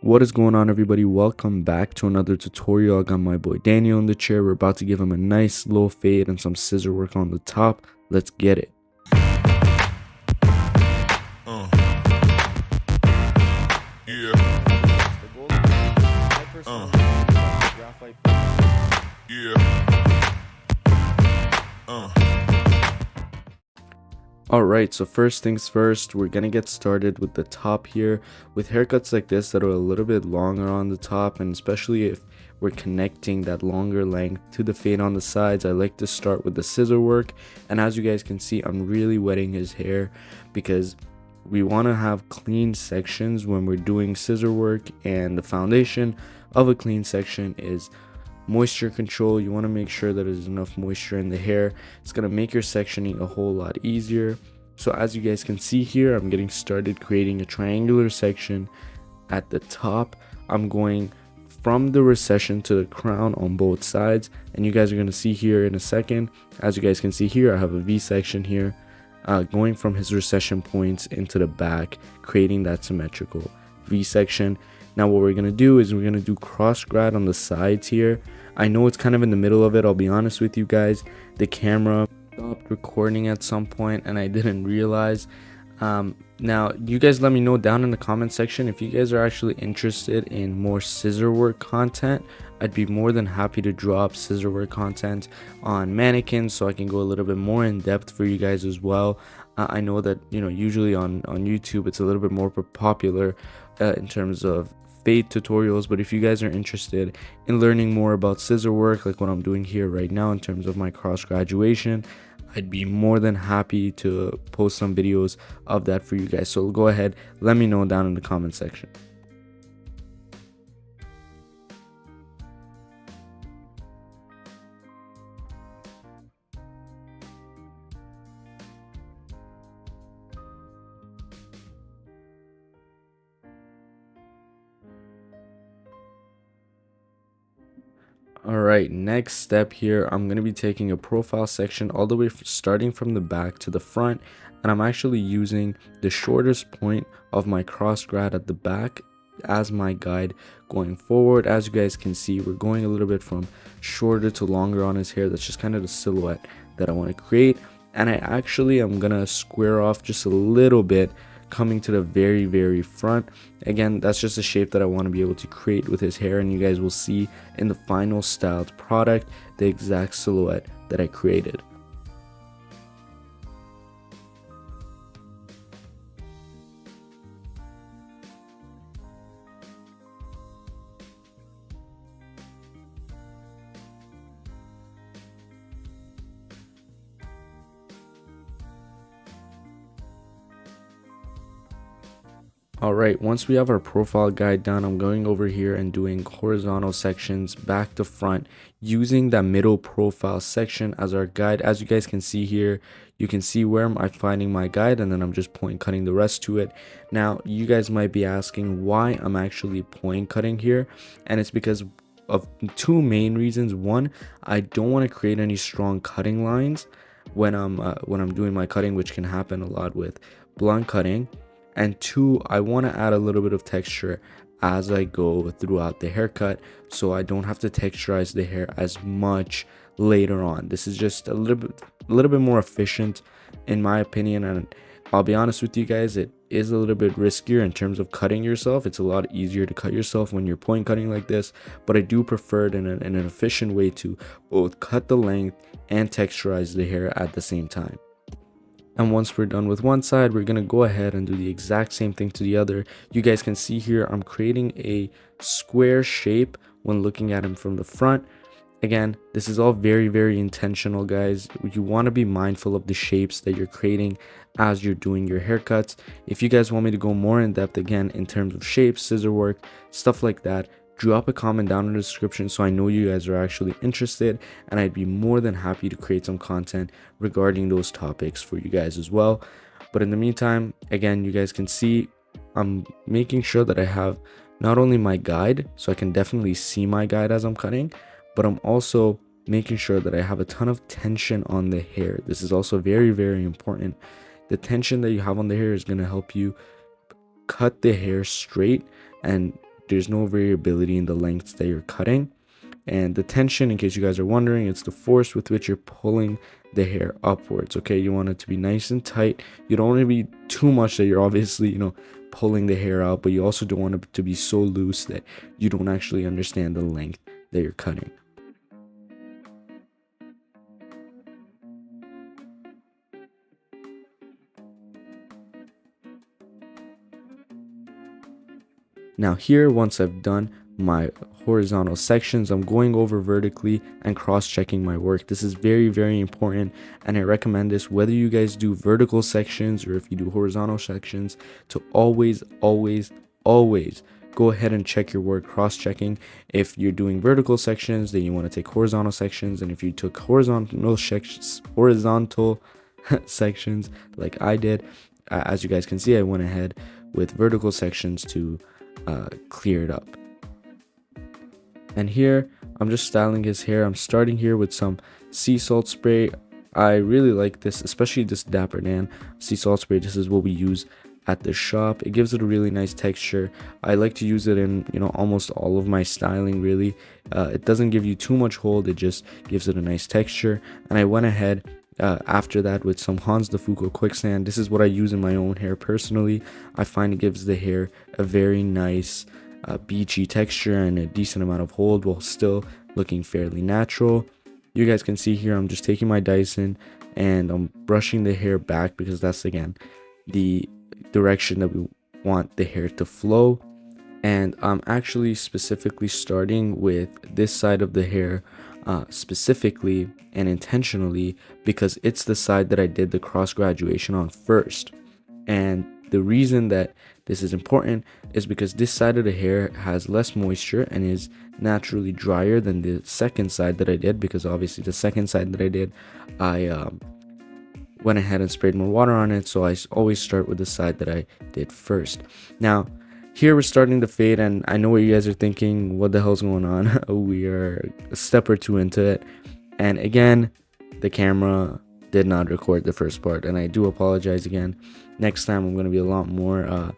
What is going on, everybody? Welcome back to another tutorial. I got my boy Daniel in the chair. We're about to give him a nice low fade and some scissor work on the top. Let's get it. Uh. Yeah. Alright, so first things first, we're gonna get started with the top here. With haircuts like this that are a little bit longer on the top, and especially if we're connecting that longer length to the fade on the sides, I like to start with the scissor work. And as you guys can see, I'm really wetting his hair because we want to have clean sections when we're doing scissor work, and the foundation of a clean section is moisture control. You want to make sure that there's enough moisture in the hair. It's going to make your sectioning a whole lot easier. So as you guys can see here, I'm getting started creating a triangular section at the top. I'm going from the recession to the crown on both sides, and you guys are going to see here in a second. As you guys can see here, I have a V section here, going from his recession points into the back, creating that symmetrical V section. Now what we're going to do is we're going to do cross grad on the sides here. I know it's kind of in the middle of it, I'll be honest with you guys. The camera stopped recording at some point and I didn't realize. Now you guys let me know down in the comment section if you guys are actually interested in more scissor work content. I'd be more than happy to drop scissor work content on mannequins so I can go a little bit more in depth for you guys as well. I know that, you know, usually on YouTube it's a little bit more popular in terms of fade tutorials, but if you guys are interested in learning more about scissor work like what I'm doing here right now in terms of my cross graduation, I'd be more than happy to post some videos of that for you guys. So go ahead, let me know down in the comment section. Alright, next step here, I'm going to be taking a profile section all the way starting from the back to the front, and I'm actually using the shortest point of my cross grad at the back as my guide going forward. As you guys can see, we're going a little bit from shorter to longer on his hair. That's just kind of the silhouette that I want to create, and I actually am going to square off just a little bit coming to the very front. Again, that's just a shape that I want to be able to create with his hair, and you guys will see in the final styled product the exact silhouette that I created. Alright, once we have our profile guide done, I'm going over here and doing horizontal sections back to front using that middle profile section as our guide. As you guys can see here, you can see where I'm finding my guide, and then I'm just point cutting the rest to it. Now you guys might be asking why I'm actually point cutting here, and it's because of two main reasons. One, I don't want to create any strong cutting lines when I'm doing my cutting, which can happen a lot with blunt cutting. And two, I want to add a little bit of texture as I go throughout the haircut, so I don't have to texturize the hair as much later on. This is just a little bit more efficient in my opinion, and I'll be honest with you guys, it is a little bit riskier in terms of cutting yourself. It's a lot easier to cut yourself when you're point cutting like this, but I do prefer it in an efficient way to both cut the length and texturize the hair at the same time. And once we're done with one side, we're going to go ahead and do the exact same thing to the other. You guys can see here, I'm creating a square shape when looking at him from the front. Again, this is all very intentional, guys. You want to be mindful of the shapes that you're creating as you're doing your haircuts. If you guys want me to go more in depth again in terms of shapes, scissor work, stuff like that, drop a comment down in the description so I know you guys are actually interested, and I'd be more than happy to create some content regarding those topics for you guys as well. But in the meantime, again, you guys can see I'm making sure that I have not only my guide, so I can definitely see my guide as I'm cutting, but I'm also making sure that I have a ton of tension on the hair. This is also very important. The tension that you have on the hair is going to help you cut the hair straight and there's no variability in the lengths that you're cutting. And the tension, in case you guys are wondering, it's the force with which you're pulling the hair upwards. Okay, you want it to be nice and tight. You don't want it to be too much that you're obviously, pulling the hair out, but you also don't want it to be so loose that you don't actually understand the length that you're cutting. Now here, once I've done my horizontal sections, I'm going over vertically and cross-checking my work. This is very, very important, and I recommend this whether you guys do vertical sections or if you do horizontal sections, to always go ahead and check your work, cross-checking. If you're doing vertical sections, then you want to take horizontal sections, and if you took horizontal sections like I did, as you guys can see, I went ahead with vertical sections to clear it up. And here I'm just styling his hair. I'm starting here with some sea salt spray. I really like this, especially this Dapper Dan sea salt spray. This is what we use at the shop. It gives it a really nice texture. I like to use it in almost all of my styling, really. It doesn't give you too much hold, it just gives it a nice texture. And I went ahead after that with some Hans de Foucault quicksand. This is what I use in my own hair personally. I find it gives the hair a very nice beachy texture and a decent amount of hold while still looking fairly natural. You guys can see here I'm just taking my Dyson and I'm brushing the hair back because that's, again, the direction that we want the hair to flow. And I'm actually specifically starting with this side of the hair specifically and intentionally because it's the side that I did the cross graduation on first. And the reason that this is important is because this side of the hair has less moisture and is naturally drier than the second side that I did, because obviously the second side that I did, I went ahead and sprayed more water on it. So I always start with the side that I did first. Now here we're starting to fade, and I know what you guys are thinking, what the hell's going on? We are a step or two into it, and again, the camera did not record the first part, and I do apologize again. Next time I'm going to be a lot more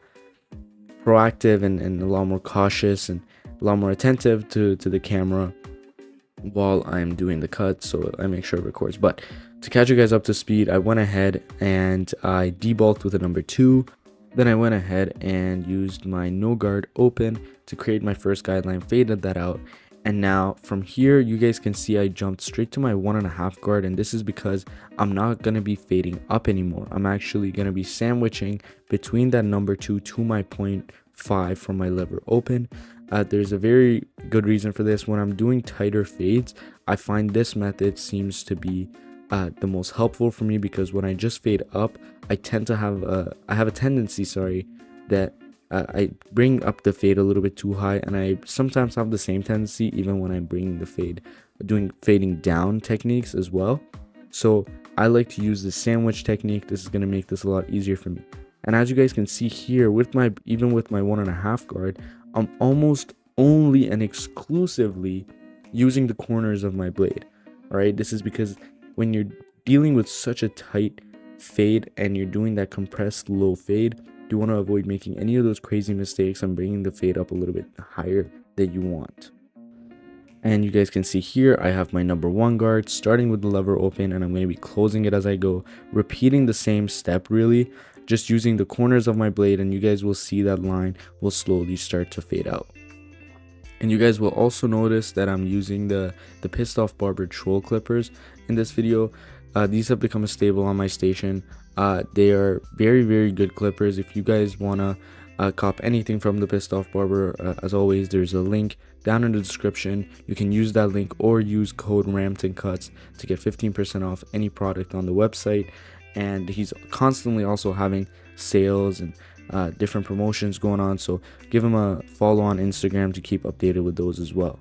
proactive and a lot more cautious and a lot more attentive to the camera while I'm doing the cut, so I make sure it records. But to catch you guys up to speed, I went ahead and I debulked with a number 2. Then I went ahead and used my no guard open to create my first guideline, faded that out. And now from here, you guys can see I jumped straight to my 1.5 guard. And this is because I'm not going to be fading up anymore. I'm actually going to be sandwiching between that number 2 to my 0.5 from my lever open. There's a very good reason for this. When I'm doing tighter fades, I find this method seems to be the most helpful for me, because when I just fade up, I tend to have a tendency, that I bring up the fade a little bit too high, and I sometimes have the same tendency even when I'm bringing the fade, doing fading down techniques as well. So I like to use the sandwich technique. This is going to make this a lot easier for me. And as you guys can see here, even with my 1.5 guard, I'm almost only and exclusively using the corners of my blade. All right, this is because when you're dealing with such a tight fade and you're doing that compressed low fade, you want to avoid making any of those crazy mistakes and bringing the fade up a little bit higher that you want. And you guys can see here I have my number 1 guard starting with the lever open, and I'm going to be closing it as I go, repeating the same step, really just using the corners of my blade, and you guys will see that line will slowly start to fade out. And you guys will also notice that I'm using the Pissed Off Barber Troll clippers in this video. These have become a staple on my station. They are very, very good clippers. If you guys want to cop anything from the Pissed Off Barber, as always, there's a link down in the description. You can use that link or use code RAMPTONCUTS to get 15% off any product on the website. And he's constantly also having sales and different promotions going on, so give him a follow on Instagram to keep updated with those as well.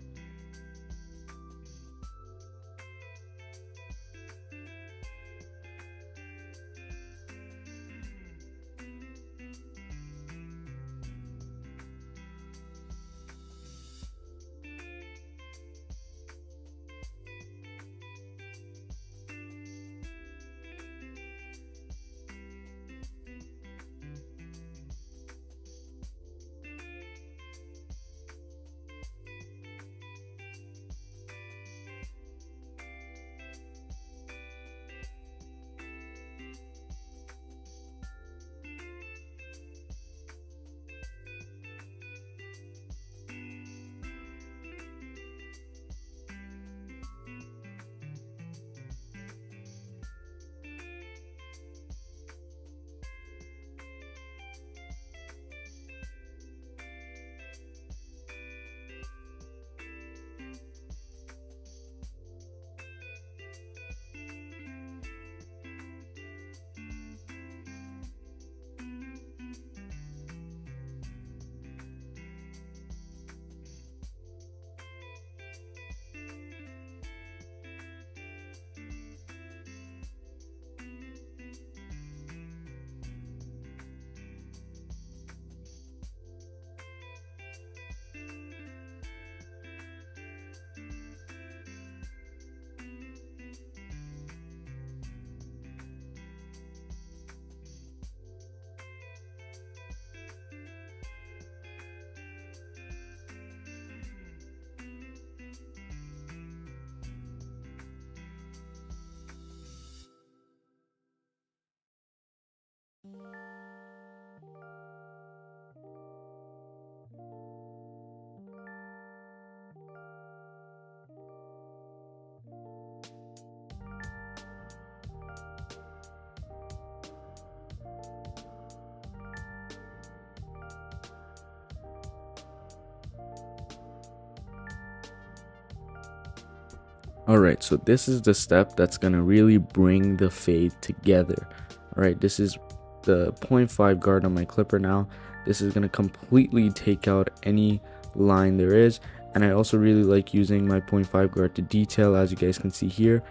All right, so this is the step that's gonna really bring the fade together. All right, this is the 0.5 guard on my clipper now. This is gonna completely take out any line there is, and I also really like using my 0.5 guard to detail, as you guys can see here.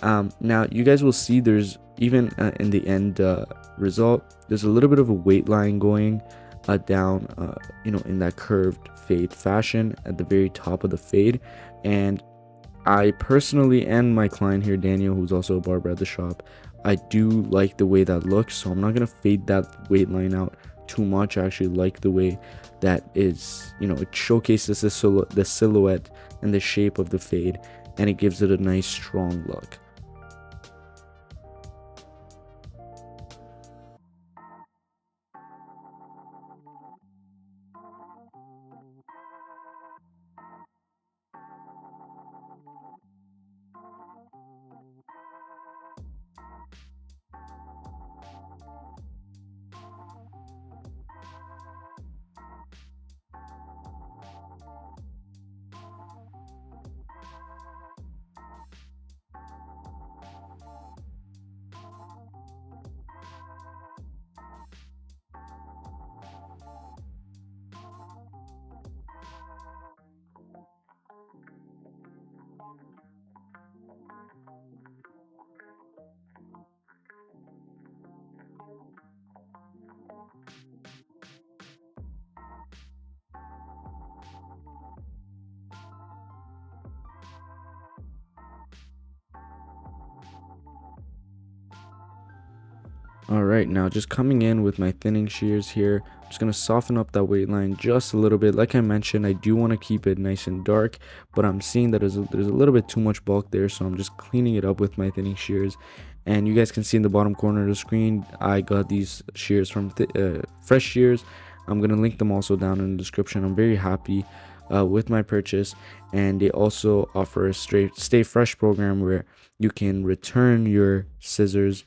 Now you guys will see there's even in the end result, there's a little bit of a weight line going down, in that curved fade fashion at the very top of the fade. And I personally, and my client here, Daniel, who's also a barber at the shop, I do like the way that looks, so I'm not gonna fade that weight line out too much. I actually like the way that is, it showcases the silhouette and the shape of the fade, and it gives it a nice strong look. All right, now just coming in with my thinning shears here, I'm just going to soften up that weight line just a little bit. Like I mentioned, I do want to keep it nice and dark, but I'm seeing that there's a little bit too much bulk there, so I'm just cleaning it up with my thinning shears. And you guys can see in the bottom corner of the screen, I got these shears from Fresh Shears. I'm going to link them also down in the description. I'm very happy with my purchase, and they also offer a Stay Fresh program where you can return your scissors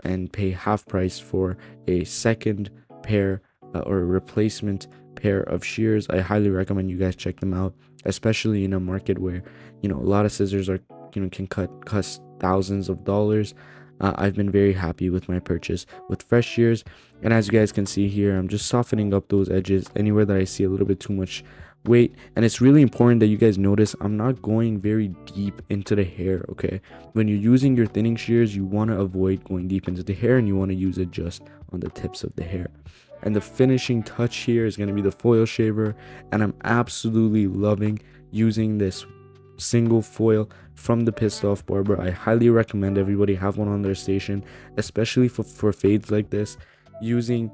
and pay half price for a second pair or a replacement pair of shears. I highly recommend you guys check them out, especially in a market where a lot of scissors are can cost thousands of dollars. I've been very happy with my purchase with Fresh Shears, and as you guys can see here, I'm just softening up those edges anywhere that I see a little bit too much weight. And it's really important that you guys notice I'm not going very deep into the hair. Okay, when you're using your thinning shears, you want to avoid going deep into the hair, and you want to use it just on the tips of the hair. And the finishing touch here is going to be the foil shaver, and I'm absolutely loving using this single foil from the Pissed Off Barber. I highly recommend everybody have one on their station, especially for fades like this. Using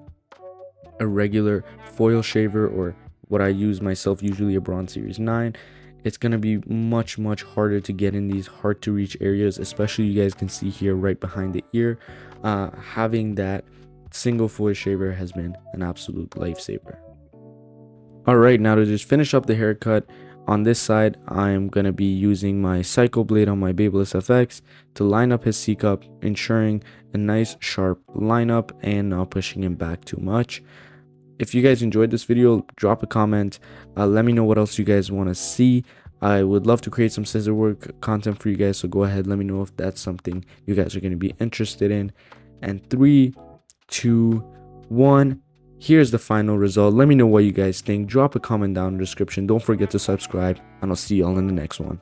a regular foil shaver, or what I use myself, usually a Bronze Series 9, it's going to be much harder to get in these hard to reach areas, especially you guys can see here right behind the ear. Having that single foil shaver has been an absolute lifesaver. All right, now to just finish up the haircut, on this side, I'm going to be using my Psycho Blade on my Babyliss FX to line up his C-cup, ensuring a nice sharp lineup and not pushing him back too much. If you guys enjoyed this video, drop a comment. Let me know what else you guys want to see. I would love to create some scissor work content for you guys, so go ahead, let me know if that's something you guys are going to be interested in. And 3, 2, 1, here's the final result. Let me know what you guys think. Drop a comment down in the description. Don't forget to subscribe, and I'll see y'all in the next one.